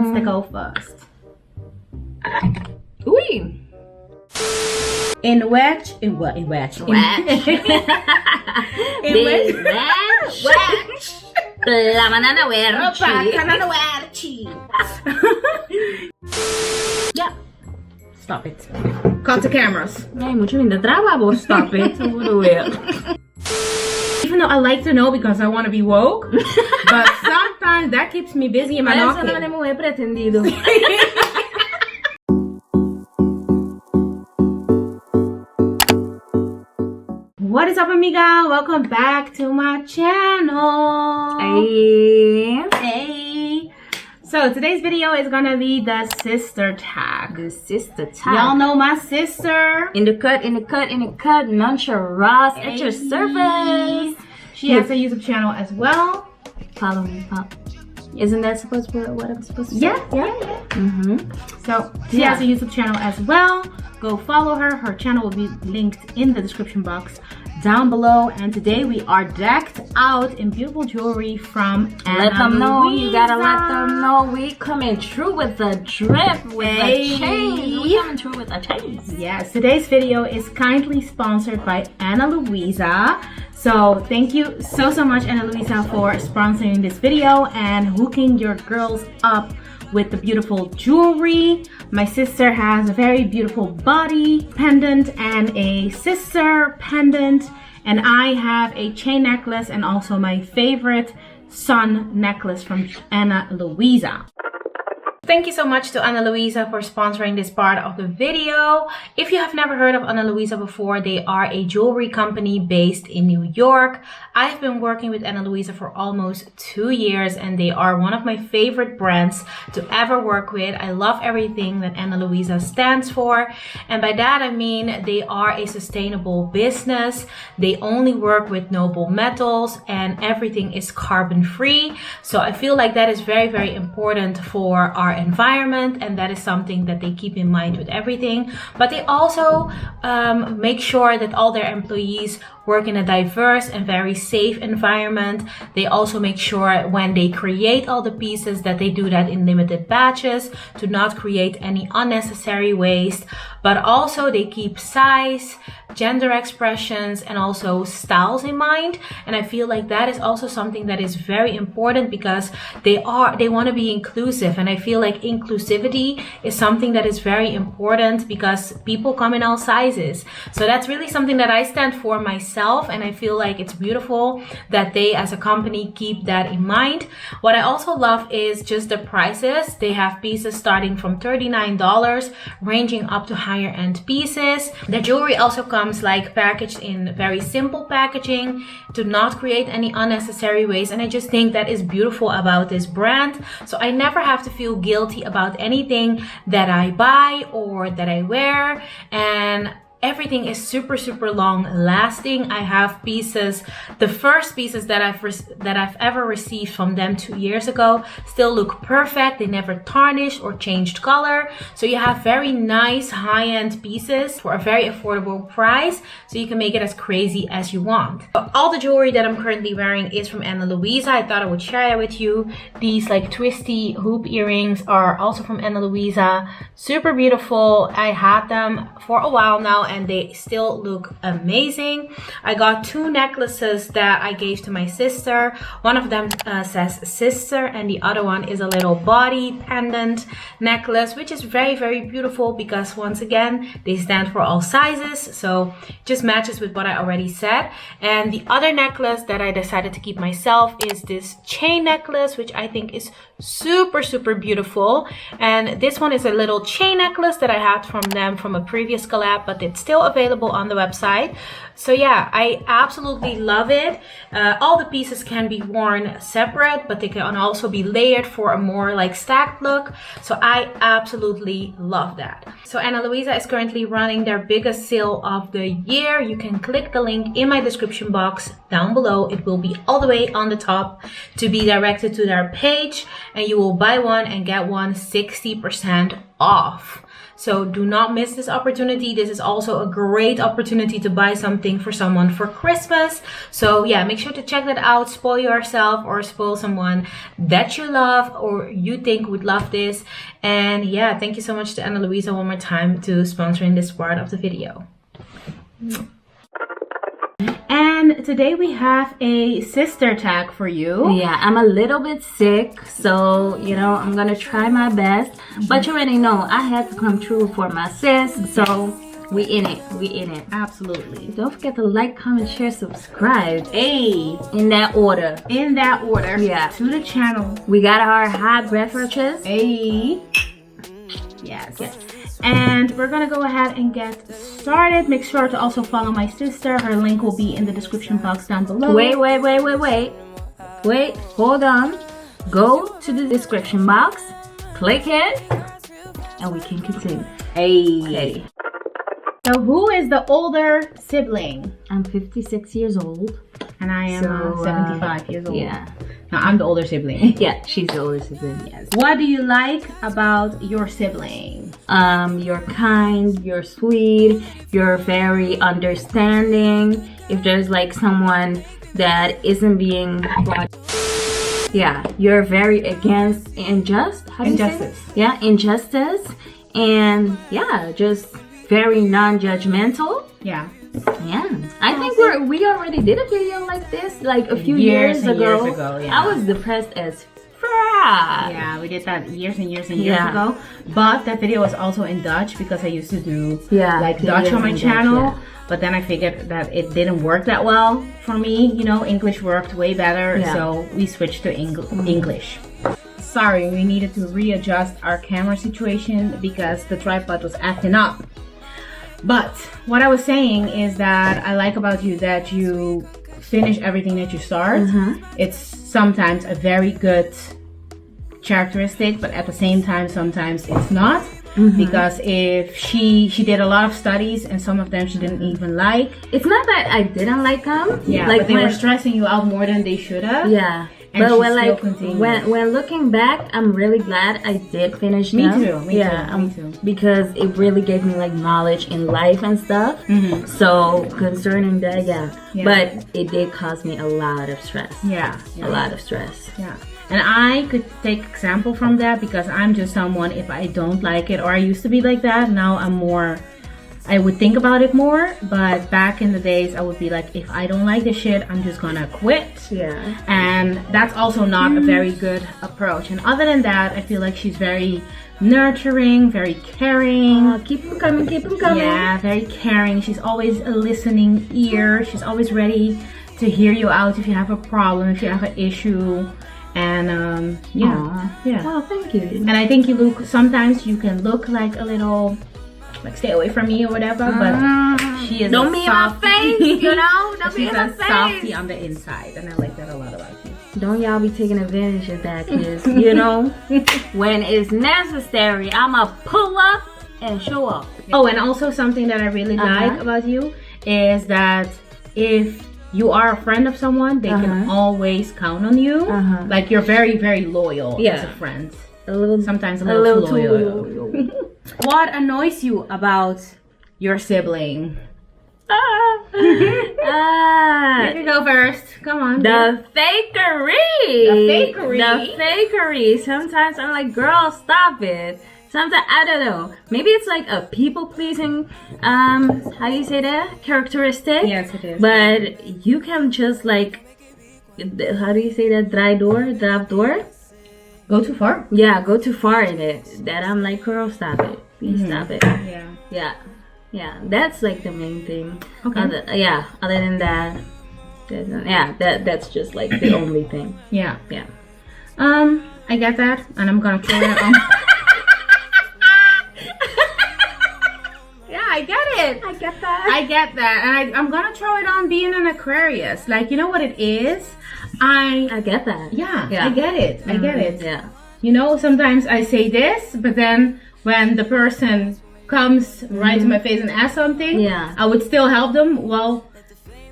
wants to go first? Uy! In which? In La banana werchi. Yeah. Stop it. Cut the cameras. Ay, mucho me traba, but stop it. Even though I like to know because I want to be woke, but sometimes that keeps me busy in my Eso knocking. no lo he pretendido. What is up, amiga? Welcome back to my channel. Hey. So today's video is gonna be the sister tag. The sister tag. Y'all know my sister. In the cut, Jennyfer Ross at your service. She has a YouTube channel as well. Follow me, Isn't that supposed to be what I'm supposed to say? Yeah. So she has a YouTube channel as well. Go follow her. Her channel will be linked in the description box down below. And today we are decked out in beautiful jewelry from Ana Let them know. Luisa. You gotta let them know we coming through with the drip, with the chains. We coming through with the chains. Yes, today's video is kindly sponsored by Ana Luisa. So thank you so much, Ana Luisa, for sponsoring this video and hooking your girls up with the beautiful jewelry. My sister has a very beautiful body pendant and a sister pendant, and I have a chain necklace and also my favorite sun necklace from Ana Luisa. Thank you so much to Ana Luisa for sponsoring this part of the video. If you have never heard of Ana Luisa before, they are a jewelry company based in New York. I've been working with Ana Luisa for almost 2 years and they are one of my favorite brands to ever work with. I love everything that Ana Luisa stands for. And by that I mean they are a sustainable business. They only work with noble metals and everything is carbon free. So I feel like that is very important for our environment, and that is something that they keep in mind with everything. But they also make sure that all their employees work in a diverse and very safe environment. They also make sure when they create all the pieces that they do that in limited batches to not create any unnecessary waste, but also they keep size, gender expressions, and also styles in mind. And I feel like that is also something that is very important because they want to be inclusive, and I feel like inclusivity is something that is very important because people come in all sizes. So that's really something that I stand for myself, and I feel like it's beautiful that they as a company keep that in mind. What I also love is just the prices. They have pieces starting from $39 ranging up to higher end pieces. The jewelry also comes like packaged in very simple packaging to not create any unnecessary waste, and I just think that is beautiful about this brand. So I never have to feel guilty about anything that I buy or that I wear, and everything is super long lasting. I have pieces, the first pieces that I've ever received from them 2 years ago still look perfect. They never tarnished or changed color. So you have very nice high-end pieces for a very affordable price, so you can make it as crazy as you want. All the jewelry that I'm currently wearing is from Ana Luisa. I thought I would share that with you. These like twisty hoop earrings are also from Ana Luisa. Super beautiful. I had them for a while now and they still look amazing. I got 2 necklaces that I gave to my sister. One of them says sister, and the other one is a little body pendant necklace, which is very beautiful because once again they stand for all sizes, so just matches with what I already said. And the other necklace that I decided to keep myself is this chain necklace, which I think is super beautiful. And this one is a little chain necklace that I had from them from a previous collab, but it's still available on the website. So yeah, I absolutely love it. All the pieces can be worn separate, but they can also be layered for a more like stacked look. So I absolutely love that. So Ana Luisa is currently running their biggest sale of the year. You can click the link in my description box down below. It will be all the way on the top to be directed to their page, and you will buy one and get one 60% off. So do not miss this opportunity. This is also a great opportunity to buy something for someone for Christmas. So yeah, make sure to check that out. Spoil yourself or spoil someone that you love or you think would love this. And yeah, thank you so much to Ana Luisa one more time to sponsoring this part of the video. And today we have a sister tag for you. Yeah, I'm a little bit sick, so you know I'm gonna try my best. But you already know I had to come true for my sis, so we in it. Absolutely. Don't forget to like, comment, share, subscribe. Hey, In that order. Yeah, to the channel. We got our hot beverages. Hey, yes. And we're gonna go ahead and get started. Make sure to also follow my sister. Her link will be in the description box down below. Wait, hold on. Go to the description box, click it, and we can continue. Hey. So who is the older sibling? I'm 56 years old. And I am 75 years old. Yeah. No, I'm the older sibling. Yeah, she's the older sibling. Yes. What do you like about your sibling? You're kind, you're sweet, you're very understanding. If there's like someone that isn't being yeah, you're very against injustice. Yeah, injustice. And yeah, just very non-judgmental. Yeah. Yeah, I think we already did a video like this like a few years ago. Yeah. I was depressed as crap. Yeah, we did that years and years ago. But that video was also in Dutch because I used to do like Dutch on my channel. Dutch, but then I figured that it didn't work that well for me. You know, English worked way better, so we switched to English. Sorry, we needed to readjust our camera situation because the tripod was acting up. But what I was saying is that I like about you that you finish everything that you start. It's sometimes a very good characteristic, but at the same time, sometimes it's not. Because if she did a lot of studies and some of them she didn't even like. It's not that I didn't like them. Yeah, like but they were stressing you out more than they should have. Yeah. And but when looking back, I'm really glad I did finish them. Me too. Because it really gave me like knowledge in life and stuff. So concerning that, but it did cause me a lot of stress. A lot of stress. Yeah. And I could take example from that because I'm just someone, if I don't like it, or I used to be like that, now I'm more, I would think about it more, but back in the days I would be like, if I don't like this shit, I'm just gonna quit. And that's also not a very good approach. And other than that, I feel like she's very nurturing, very caring. Keep them coming. Yeah, very caring. She's always a listening ear. She's always ready to hear you out if you have a problem, if you have an issue. And Oh, thank you. And I think you look, sometimes you can look like a little, like stay away from me or whatever, but she is don't be in my face, you know? Don't be in my face. She's a softie on the inside, and I like that a lot about you. Don't y'all be taking advantage of that, kids. You know, when it's necessary, I'ma pull up and show up. Oh, and also something that I really like about you is that if you are a friend of someone, they can always count on you. Like you're very, very loyal as a friend. Sometimes a little too loyal. What annoys you about your sibling? You can go first. Come on. The fakery. Sometimes I'm like, girl, stop it. Sometimes, I don't know. Maybe it's like a people-pleasing, how do you say that? Characteristic. Yes, it is. But you can just like, how do you say that? Draf door? Go too far? Yeah, go too far in it. That I'm like, girl, stop it. Please stop it. Yeah. That's like the main thing. Okay. Other than that, that's just like the only thing. Yeah. I get that, and I'm gonna throw it on. I get it. I get that. And I'm gonna throw it on being an Aquarius. Like, you know what it is? I get that. Yeah. I get it. I get it. Yeah. You know, sometimes I say this, but then when the person comes right to my face and asks something, I would still help them. Well,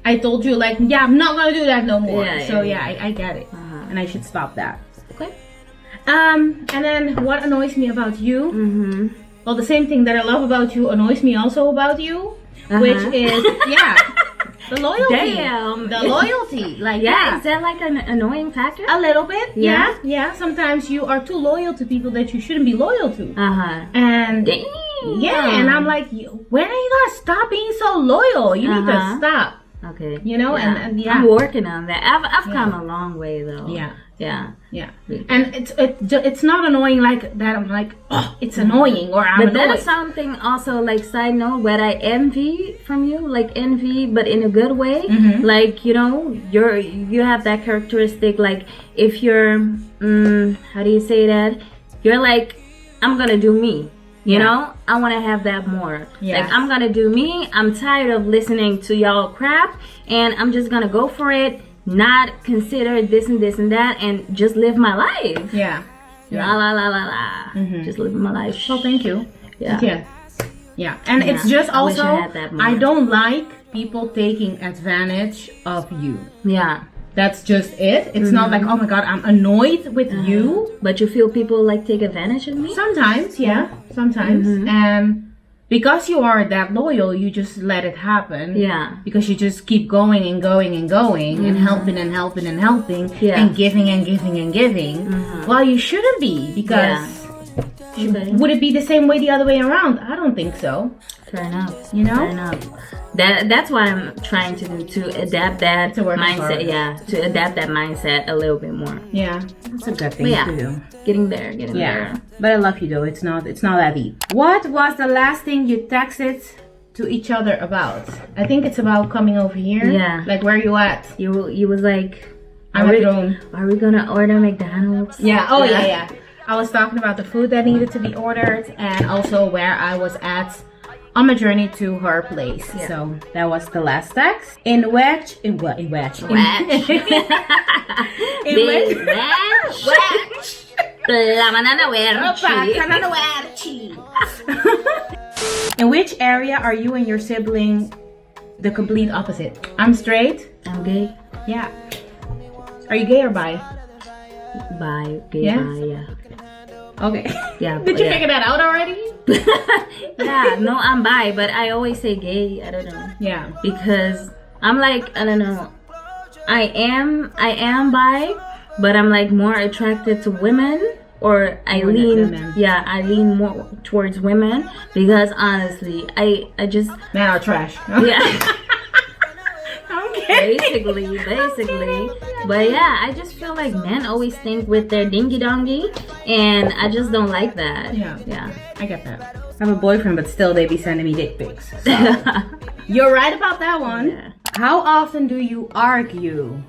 I told you, like, I'm not gonna do that no more. I get it. And I should stop that. Okay. And then what annoys me about you well, the same thing that I love about you annoys me also about you, which is the loyalty. Damn. The loyalty. Like is that like an annoying factor? A little bit. Yeah. Sometimes you are too loyal to people that you shouldn't be loyal to. And and I'm like, when are you gonna stop being so loyal? You need to stop. Okay. You know, and I'm working on that. I've come a long way though. Yeah. And it's not annoying like that. I'm like, oh, it's annoying, or I'm But annoyed. that is something also, like, side note, what I envy from you, like envy, but in a good way. Like, you know, you have that characteristic. Like, if you're, how do you say that? You're like, I'm gonna do me. You know, I want to have that more. Like, I'm gonna do me. I'm tired of listening to y'all crap, and I'm just gonna go for it. Not consider this and this and that, and just live my life. La la la la la. Just living my life. Oh, thank you. And it's just I wish also I had that more. I don't like people taking advantage of you. That's just it. It's not like, oh my god, I'm annoyed with you. But you feel people like take advantage of me? Sometimes, sometimes. And because you are that loyal, you just let it happen. Because you just keep going and going and going and helping and helping and helping and giving and giving and giving. Well, you shouldn't be, because would it be the same way the other way around? I don't think so. Fair enough. You know? Fair enough. That's what I'm trying to do, to adapt that mindset. To adapt that mindset a little bit more. That's a good thing to do. Getting there. But I love you though. It's not that deep. What was the last thing you texted to each other about? I think it's about coming over here. Like, where you at? You was like, I'm at home. Are we gonna order McDonald's? Yeah. I was talking about the food that needed to be ordered, and also where I was at on my journey to her place. So that was the last text. In which in which area are you and your sibling the complete opposite? I'm straight. I'm gay. Yeah. Are you gay or bi? Bi. Gay. Bi. Okay. Did you figure that out already? No, I'm bi, but I always say gay. I don't know. Because I'm like, I don't know. I am bi, but I'm like more attracted to women, or I lean more towards women, because honestly, I just men are trash. Basically. But yeah, I just feel like men always think with their dingy dongy, and I just don't like that. Yeah. I get that. I have a boyfriend, but still they be sending me dick pics. So. You're right about that one. How often do you argue?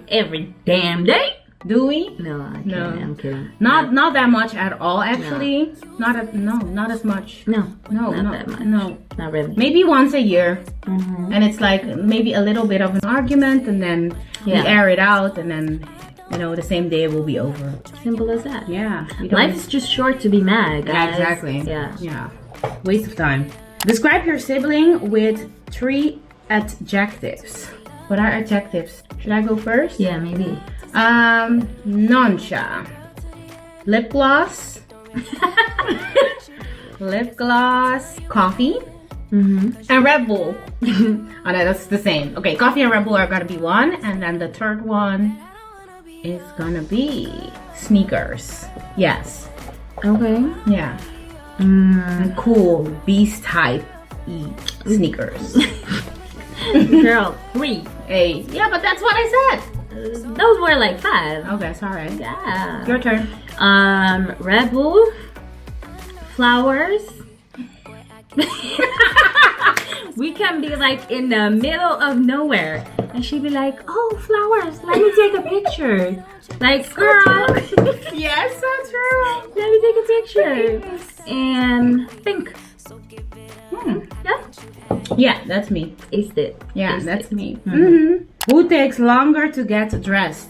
Every damn day. Do we? No, I can't. I'm kidding. Not that much at all, actually. Not as much. No, not that much. No, not really. Maybe once a year, and it's like maybe a little bit of an argument, and then we air it out, and then the same day it will be over. Simple as that. Yeah. Life is just short to be mad, guys. Yeah, exactly. Yeah. Waste of time. Describe your sibling with 3 adjectives. What are adjectives? Should I go first? Yeah, maybe. Noncha. Lip gloss. Coffee. And Red Bull. Oh no, that's the same. Okay, coffee and Red Bull are gonna be one, and then the third one is gonna be sneakers. Yes. Okay. Yeah. And cool beast type sneakers. Girl, 3. Hey, yeah, but that's what I said. Those were like 5. Okay, sorry. Yeah. Your turn. Red Bull, flowers. We can be like in the middle of nowhere, and she'd be like, "Oh, flowers! Let me take a picture." Like, girl. Yes, so true. Let me take a picture. And pink. Yeah, that's me. Is it? Yeah, that's me. Who takes longer to get dressed?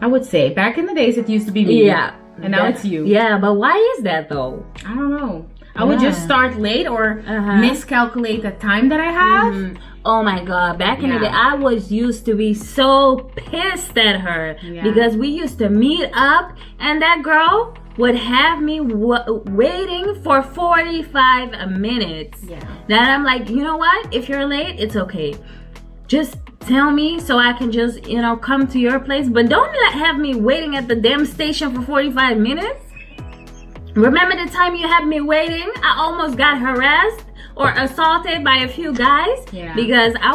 I would say back in the days it used to be me. Yeah. And now it's you. Yeah, but why is that though? I don't know. I would just start late or miscalculate the time that I have. Oh my god, back in the day, I was used to be so pissed at her because we used to meet up and that girl would have me waiting for 45 minutes. Yeah. Then I'm like, you know what? If you're late, it's okay. Just tell me so I can just, you know, come to your place. But don't have me waiting at the damn station for 45 minutes. Remember the time you had me waiting? I almost got harassed or assaulted by a few guys. Yeah. Because I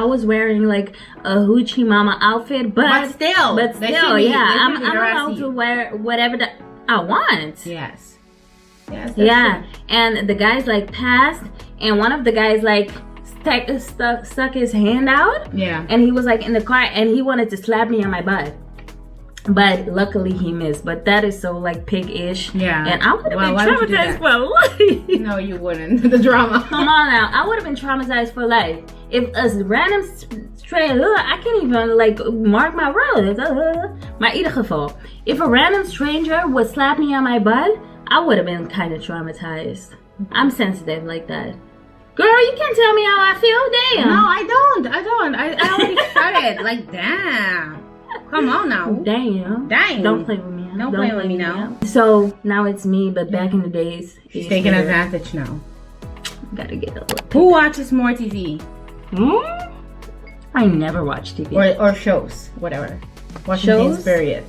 was wearing like a hoochie mama outfit, but still, yeah, I'm allowed to wear whatever that I want. Yes. Yes. Yeah. True. And the guys like passed, and one of the guys like stuck his hand out. Yeah. And he was like in the car, and he wanted to slap me on my butt. But luckily he missed. But that is so like pig-ish. Yeah. And I would have been traumatized for life. No, you wouldn't. The drama. Come on now. I would have been traumatized for life. If a random stranger, I can't even like mark my words. Maar in ieder geval, if a random stranger would slap me on my butt, I would have been kind of traumatized. I'm sensitive like that. Girl, you can't tell me how I feel. Damn. No, I don't. I already said it. Like, damn. Come on now. Damn. Don't play with me. Don't play with me now. So now it's me, but back in the days, she's taking advantage now. Gotta get a look. Who watches more TV? I never watch TV. Or shows, whatever. Watching shows? things, period.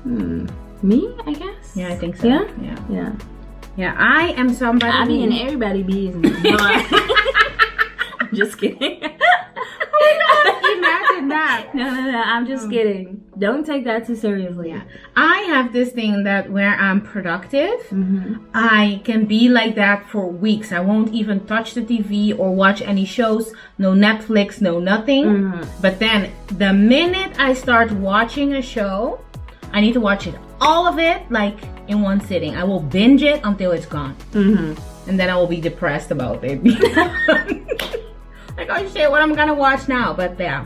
Me, I guess. Yeah, I think so. Yeah. Yeah, I am somebody. I be in everybody business. I'm just kidding. Imagine that. No. I'm just kidding. Don't take that too seriously. Yeah. I have this thing that where I'm productive, I can be like that for weeks. I won't even touch the TV or watch any shows. No Netflix, no nothing. But then the minute I start watching a show, I need to watch it, all of it, like in one sitting. I will binge it until it's gone. And then I will be depressed about it. Like, oh shit, what am I gonna watch now? But yeah,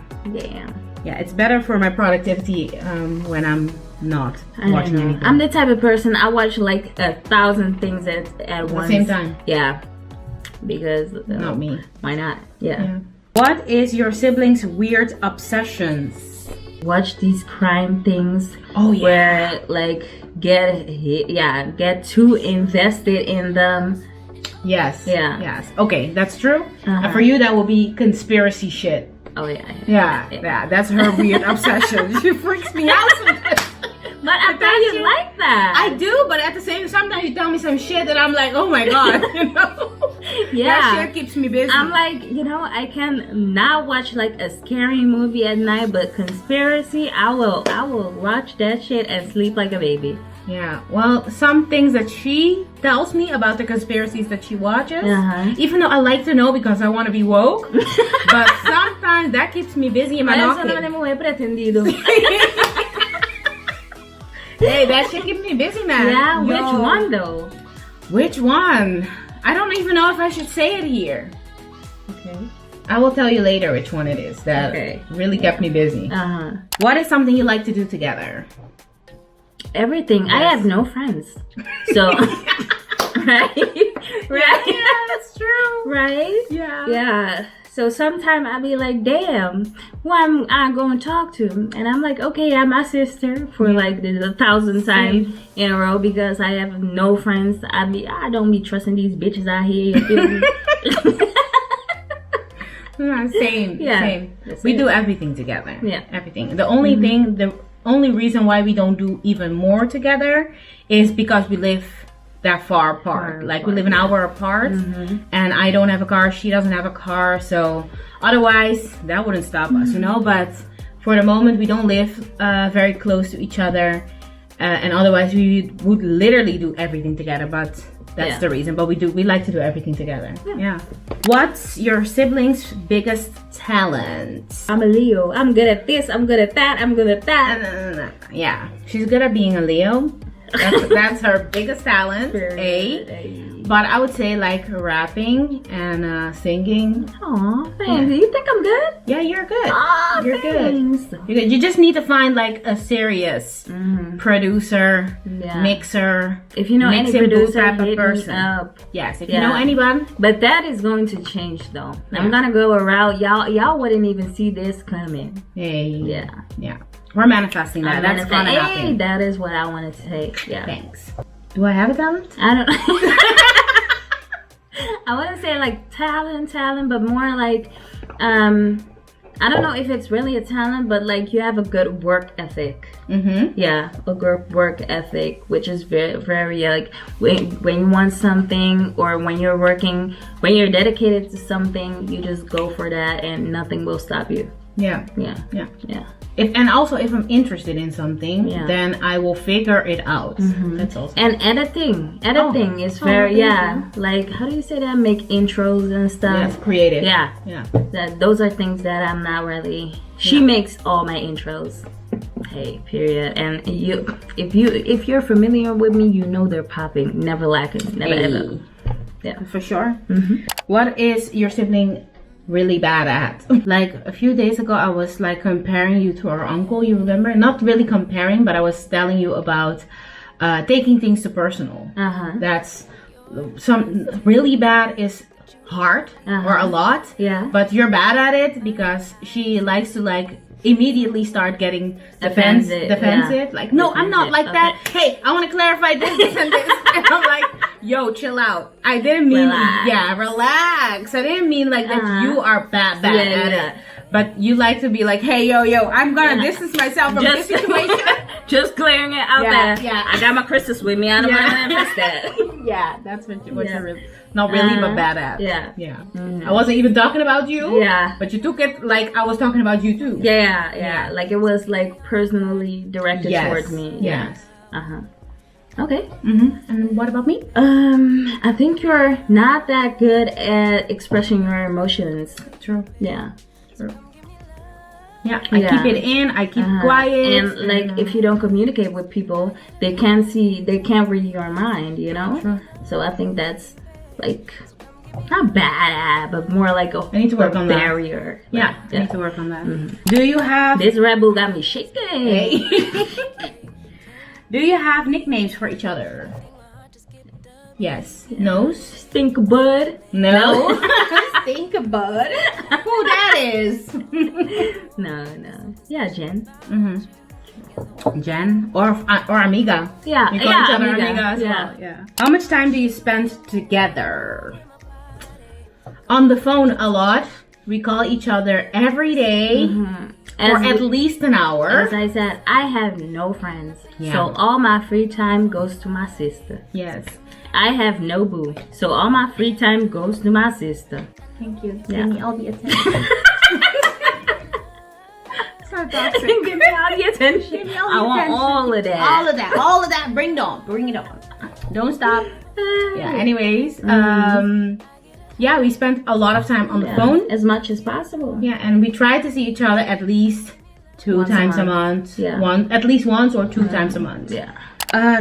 it's better for my productivity when I'm not watching anything. I'm the type of person, I watch like 1,000 things at once. At the same time. Yeah, because not me. Why not? Yeah. What is your siblings' weird obsessions? Watch these crime things. Oh yeah. Where like get too invested in them. Yes. Yeah. Yes. Okay, that's true. And for you, that will be conspiracy shit. Oh yeah. Yeah. That's her weird obsession. She freaks me out sometimes. But I thought you like that. I do, but at the same time, sometimes you tell me some shit that I'm like, oh my god, you know? Yeah. That shit keeps me busy. I'm like, you know, I can not watch like a scary movie at night, but conspiracy, I will watch that shit and sleep like a baby. Yeah, well, some things that she tells me about the conspiracies that she watches, even though I like to know because I want to be woke, but sometimes that keeps me busy in my pocket. Hey, that shit keeps me busy, man. Yeah, which one though? Which one? I don't even know if I should say it here. Okay. I will tell you later which one it is that really kept me busy. What is something you like to do together? Everything. Yes. I have no friends. So right? Yeah, that's true. Right? Yeah. So sometimes I be like, damn, who am I going to talk to? And I'm like, okay, I'm my sister for like the 1,000th time in a row because I have no friends. I don't be trusting these bitches out here. Same. We do everything together. Yeah. Everything. The only thing, the only reason why we don't do even more together is because we live that far apart. Like we live an hour apart, and I don't have a car, she doesn't have a car, so otherwise that wouldn't stop us, you know. But for the moment we don't live very close to each other, and otherwise we would literally do everything together. But that's the reason. But we like to do everything together. Yeah. What's your siblings' biggest talent? I'm a Leo. I'm good at this, I'm good at that, I'm good at that. Yeah, she's good at being a Leo. That's her biggest talent. But I would say like rapping and singing. Aw, thanks. You think I'm good? Yeah, you're good. Aw, you're thanks. Good. You're good. You just need to find like a serious producer, mixer. If you know any producer, type of hit person. me up. Yes, if you know anyone. But that is going to change though. I'm gonna go around. Y'all wouldn't even see this coming. Yeah. We're manifesting that. That's gonna happen. Hey, that is what I wanted to say. Yeah. Thanks. Do I have a talent? I don't I wouldn't say like talent, but more like I don't know if it's really a talent, but like you have a good work ethic. Yeah, a good work ethic, which is very, very like when you want something or when you're working, when you're dedicated to something, you just go for that and nothing will stop you. Yeah. If I'm interested in something, then I will figure it out. That's also. And editing is very like how do you say that? Make intros and stuff. Yes, creative. Yeah. Those are things that I'm not really. She makes all my intros. Hey, period. And if you're familiar with me, you know they're popping, never lacking, never ever. Yeah, for sure. What is your sibling really bad at? Like a few days ago I was like comparing you to our uncle, you remember? Not really comparing, but I was telling you about taking things too personal. That's some really bad is hard or a lot, but you're bad at it because she likes to like immediately start getting defensive. Like, no, I'm not like that. Hey, I want to clarify this and this. And I'm like, yo, chill out. I didn't mean, relax. I didn't mean like that you are bad at it. But you like to be like, hey, yo, I'm gonna distance myself from this situation. Just clearing it out there. I got my crystals with me. I don't want to manifest that. That's what you're really, not really, but bad at. I wasn't even talking about you. But you took it like I was talking about you too. Like it was like personally directed towards me. Okay. And what about me? I think you're not that good at expressing your emotions. True. True. I keep it in. I keep quiet. And like if you don't communicate with people, they can't read your mind. You know. True. So I think that's like not bad, but more like a I need to work on barrier. I need to work on that. Do you have this Red Bull got me shaking? Do you have nicknames for each other? Yes. Nose? Stink bud? No. Stink bud? Who that is? No. Yeah, Jen. Jen or amiga. We call each other amiga as well. How much time do you spend together? On the phone a lot. We call each other every day. For at least an hour. As I said, I have no friends. So all my free time goes to my sister. Yes. I have no boo. So all my free time goes to my sister. Thank you. Give me all the attention. So toxic. Give me all the attention. Give me all the I want all of that. All of that. Bring it on. Don't stop. Anyways, we spent a lot of time on the phone. As much as possible. And we try to see each other at least two times a month. At least once or two times a month.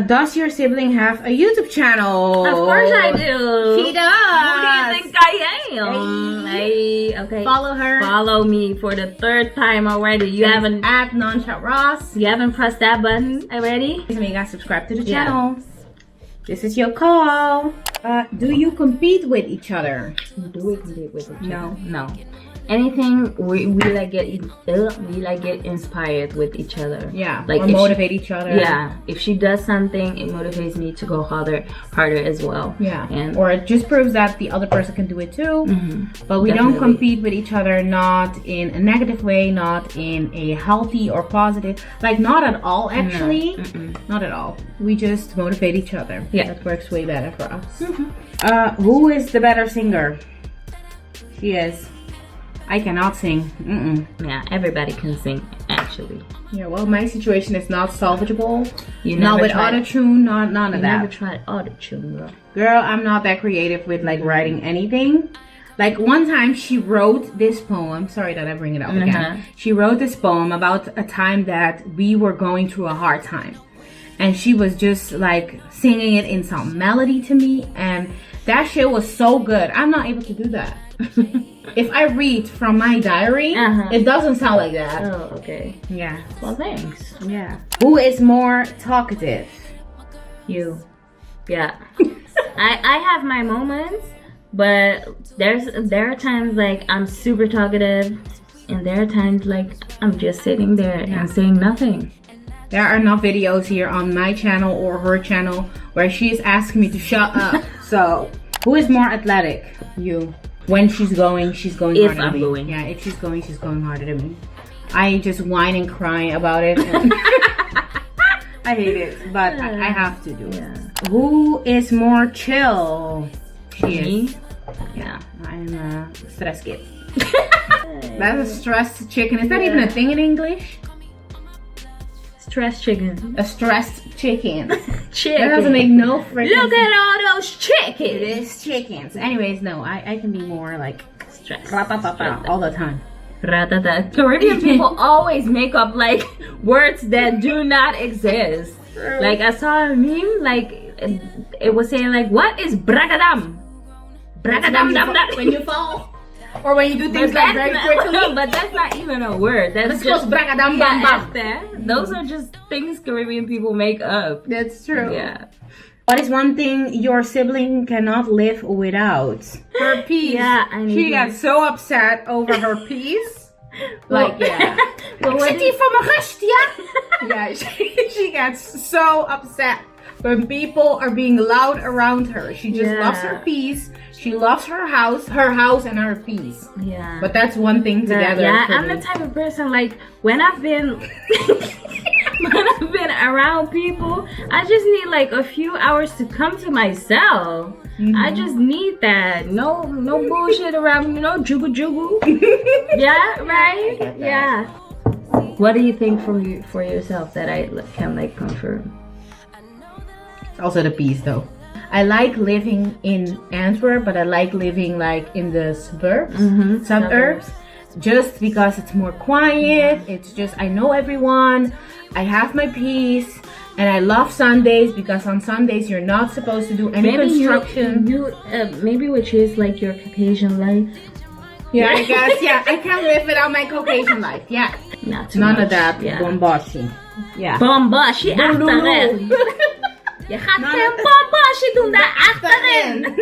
Does your sibling have a YouTube channel? Of course I do. She does. Who do you think I am? Hey, okay. Follow her. Follow me for the third time already. You haven't at Jennyfer Ross. You haven't pressed that button already? You guys subscribe to the channel. This is your call. Do you compete with each other? Do we compete with each other? No. Anything we like get inspired with each other. Like or motivate each other. If she does something, it motivates me to go harder as well. Or it just proves that the other person can do it too. But we don't compete with each other, not in a negative way, not in a healthy or positive, like not at all actually. Not at all. We just motivate each other. That works way better for us. Who is the better singer? She is. I cannot sing. Everybody can sing, actually. Well, my situation is not salvageable. Not with autotune, none of that. Never tried autotune, girl. I'm not that creative with like writing anything. Like one time she wrote this poem. Sorry that I bring it up again. She wrote this poem about a time that we were going through a hard time. And she was just like singing it in some melody to me. And that shit was so good. I'm not able to do that. If I read from my diary, it doesn't sound like that. Oh, okay. Well, thanks. Who is more talkative? You. I have my moments, but there are times like I'm super talkative, And there are times like I'm just sitting there and saying nothing. There are enough videos here on my channel or her channel where she's asking me to shut up. So, who is more athletic? You. When she's going If harder I'm than me. going. Yeah, if she's going harder than me. I just whine and cry about it. I hate it, but I have to do it. Yeah. Who is more chill? She Me? is. Yeah, I'm a stress kid. That's a stressed chicken. Is that even a thing in English? Stress chicken. A stressed chicken. Chicken. That doesn't make no freaking Look at all those It chickens. is chickens. Anyways, no, I can be more like Stress. all the time. Ratata. Caribbean people always make up like words that do not exist. True. Like I saw a meme, like it was saying like, what is bragadam? Bragadam dam dam. When you fall. Or when you do things like very quickly. But that's not even a word. That's just bragadam bam bam. Those are just things Caribbean people make up. That's true. Yeah. What is one thing your sibling cannot live without? Her peas. Yeah, I need She to- got so upset over her peas. Like, yeah. Well, what Zit hier voor mijn rust, ja? Yeah, she gets so upset when people are being loud around her. She just loves her peas. She loves her house and her peas. Yeah. But that's one thing together. Yeah, for I'm me. the type of person like when I've been when I've been around people, I just need like a few hours to come to myself. I just need that. No bullshit around me. No jugu jugu. Yeah, right? Yeah. What do you think for yourself that I can like confirm? Also the peas though. I like living in Antwerp, but I like living like in the suburbs, just because it's more quiet. It's just, I know everyone, I have my peace, and I love Sundays because on Sundays you're not supposed to do any construction. Maybe which is like your Caucasian life. Yeah, I guess, yeah, I can't live without my Caucasian life, yeah. Not too None much. of that Yeah. bombashi. Yeah. Bombashi achterin. Je gaat geen bombashi doen daar achterin.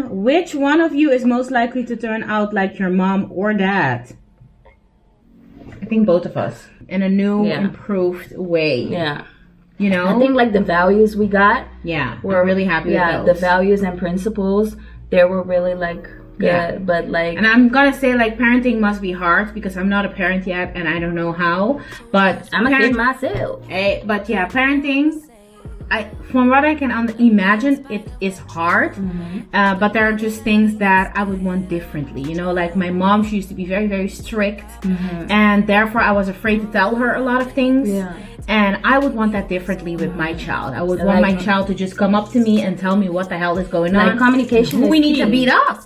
Which one of you is most likely to turn out like your mom or dad? I think both of us. In a new, improved way. Yeah. You know? I think like the values we got. Yeah. We're really happy with Yeah, those. the values and principles, they were really like good. Yeah. But like. And I'm gonna say like parenting must be hard because I'm not a parent yet and I don't know how. But I'm a kid myself. But yeah, parenting, from what I can imagine, it is hard. But there are just things that I would want differently. You know, like my mom, she used to be very, very strict. And therefore I was afraid to tell her a lot of things. Yeah. And I would want that differently with my child. I would want my child to just come up to me and tell me what the hell is going on. Like communication Who is we need key. to beat up.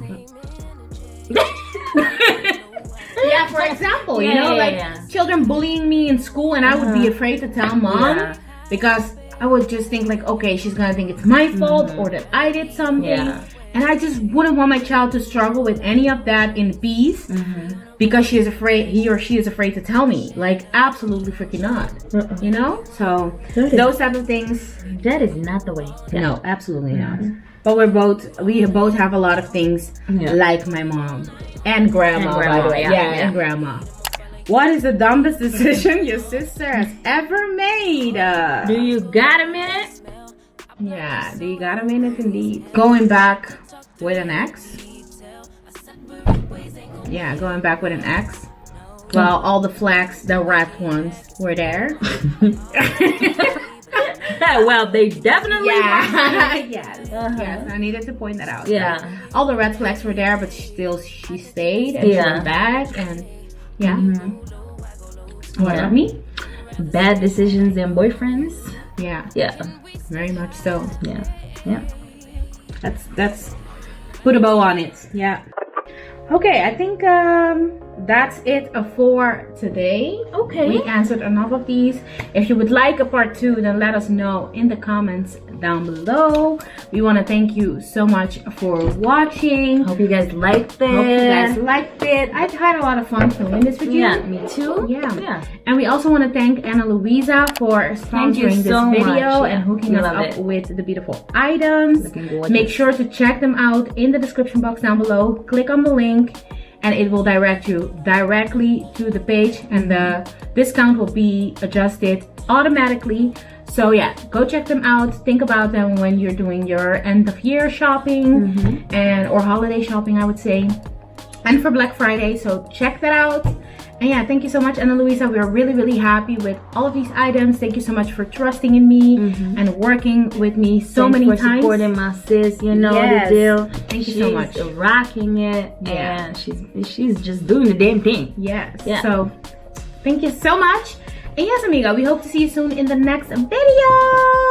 Yeah, for example, you know, children bullying me in school and I would be afraid to tell mom because I would just think like, okay, she's gonna think it's my fault or that I did something. Yeah. And I just wouldn't want my child to struggle with any of that in peace because he or she is afraid to tell me. Like, absolutely freaking not. You know? So, those type of things. That is not the way. No, absolutely not. But we both have a lot of things like my mom and grandma, by the way. Yeah, and grandma. What is the dumbest decision your sister has ever made? Do you got a minute? Yeah, do you got a minute indeed? Going back with an ex? Yeah, going back with an ex. Well, all the flags, the red ones, were there. Well, they definitely Yes, I needed to point that out. Yeah. Like, all the red flags were there, but she stayed and she went back and What about me? Bad decisions and boyfriends. Yeah, very much so. Yeah. That's put a bow on it. Yeah. Okay, I think that's it for today. Okay. We answered enough of these. If you would like a part 2, then let us know in the comments down below. We want to thank you so much for watching. Hope you guys liked it. Hope you guys liked it. I've had a lot of fun filming this with you. Yeah, me too. Yeah. And we also want to thank Ana Luisa for sponsoring this video and hooking us up with the beautiful items. Make sure to check them out in the description box down below. Click on the link and it will direct you directly to the page, and the discount will be adjusted automatically. So yeah, go check them out. Think about them when you're doing your end of year shopping and or holiday shopping, I would say, and for Black Friday. So check that out. And yeah, thank you so much, Ana Luisa. We're really happy with all of these items. Thank you so much for trusting in me and working with me so many times. For supporting my sis, you know the deal. Thank you so much. She's rocking it, and she's just doing the damn thing. Yes. Yeah. So thank you so much. And yes, amiga, we hope to see you soon in the next video.